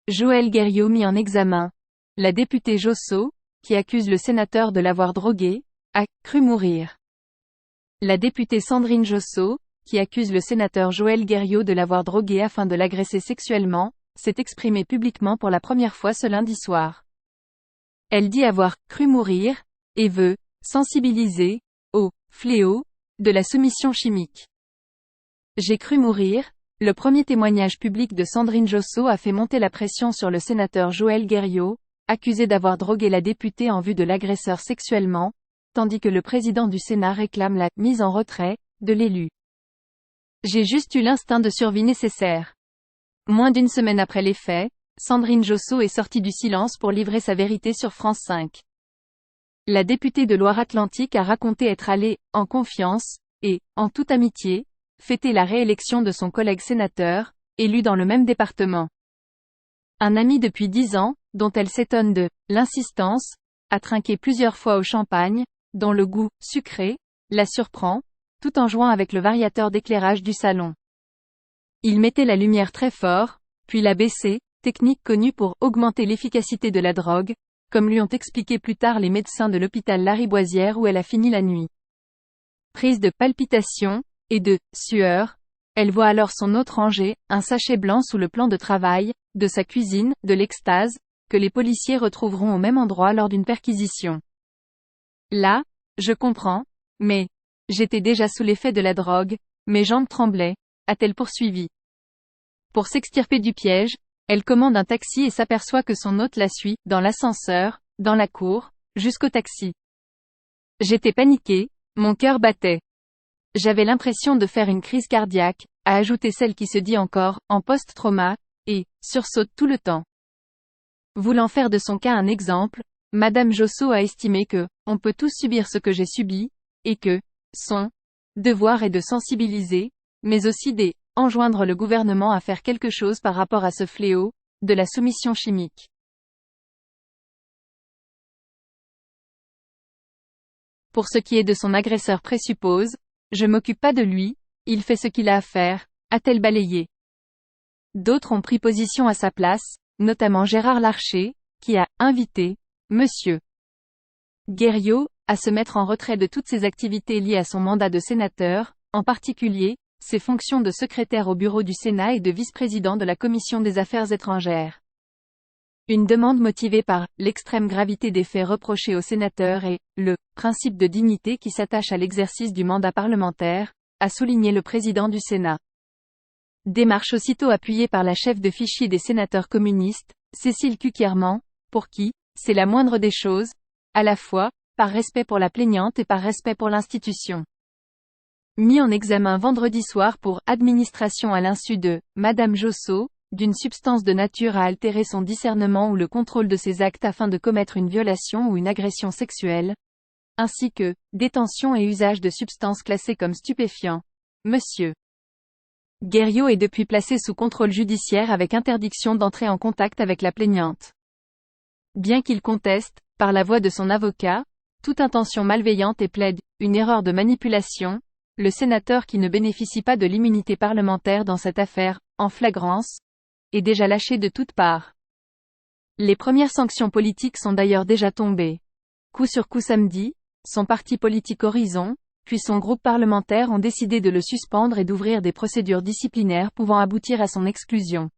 Joël Guerriau mis en examen. La députée Josso, qui accuse le sénateur de l'avoir drogué, a cru mourir. La députée Sandrine Josso, qui accuse le sénateur Joël Guerriau de l'avoir drogué afin de l'agresser sexuellement, s'est exprimée publiquement pour la première fois ce lundi soir. Elle dit avoir cru mourir, et veut sensibiliser au fléau de la soumission chimique. J'ai cru mourir. Le premier témoignage public de Sandrine Josso a fait monter la pression sur le sénateur Joël Guerriau, accusé d'avoir drogué la députée en vue de l'agresseur sexuellement, tandis que le président du Sénat réclame la mise en retrait de l'élu. J'ai juste eu l'instinct de survie nécessaire. Moins d'une semaine après les faits, Sandrine Josso est sortie du silence pour livrer sa vérité sur France 5. La députée de Loire-Atlantique a raconté être allée, en confiance, et, en toute amitié, fêter la réélection de son collègue sénateur, élu dans le même département. Un ami depuis 10 ans, dont elle s'étonne de l'insistance, a trinqué plusieurs fois au champagne, dont le goût sucré la surprend, tout en jouant avec le variateur d'éclairage du salon. Il mettait la lumière très fort, puis l'a baissée, technique connue pour augmenter l'efficacité de la drogue, comme lui ont expliqué plus tard les médecins de l'hôpital Lariboisière où elle a fini la nuit. Prise de palpitations et de sueur, elle voit alors son hôte ranger un sachet blanc sous le plan de travail de sa cuisine, de l'extase, que les policiers retrouveront au même endroit lors d'une perquisition. Là, je comprends, mais j'étais déjà sous l'effet de la drogue, mes jambes tremblaient, a-t-elle poursuivi. Pour s'extirper du piège, elle commande un taxi et s'aperçoit que son hôte la suit, dans l'ascenseur, dans la cour, jusqu'au taxi. J'étais paniquée, mon cœur battait. J'avais l'impression de faire une crise cardiaque, a ajouté celle qui se dit encore, en post-trauma, et sursaute tout le temps. Voulant faire de son cas un exemple, Madame Josso a estimé que, on peut tous subir ce que j'ai subi, et que, son devoir est de sensibiliser, mais aussi enjoindre le gouvernement à faire quelque chose par rapport à ce fléau, de la soumission chimique. Pour ce qui est de son agresseur présuppose, je m'occupe pas de lui, il fait ce qu'il a à faire, a-t-elle balayé. D'autres ont pris position à sa place, notamment Gérard Larcher, qui a invité Monsieur Guerriau à se mettre en retrait de toutes ses activités liées à son mandat de sénateur, en particulier, ses fonctions de secrétaire au bureau du Sénat et de vice-président de la Commission des Affaires étrangères. Une demande motivée par l'extrême gravité des faits reprochés au sénateur et le principe de dignité qui s'attache à l'exercice du mandat parlementaire, a souligné le président du Sénat. Démarche aussitôt appuyée par la chef de fichier des sénateurs communistes, Cécile Cukierman, pour qui c'est la moindre des choses, à la fois, par respect pour la plaignante et par respect pour l'institution. Mis en examen vendredi soir pour administration à l'insu de Madame Josso, d'une substance de nature à altérer son discernement ou le contrôle de ses actes afin de commettre une violation ou une agression sexuelle, ainsi que détention et usage de substances classées comme stupéfiants. Monsieur Guerriau est depuis placé sous contrôle judiciaire avec interdiction d'entrer en contact avec la plaignante. Bien qu'il conteste, par la voix de son avocat, toute intention malveillante et plaide une erreur de manipulation, le sénateur qui ne bénéficie pas de l'immunité parlementaire dans cette affaire, en flagrance, est déjà lâché de toutes parts. Les premières sanctions politiques sont d'ailleurs déjà tombées. Coup sur coup samedi, son parti politique Horizon, puis son groupe parlementaire ont décidé de le suspendre et d'ouvrir des procédures disciplinaires pouvant aboutir à son exclusion.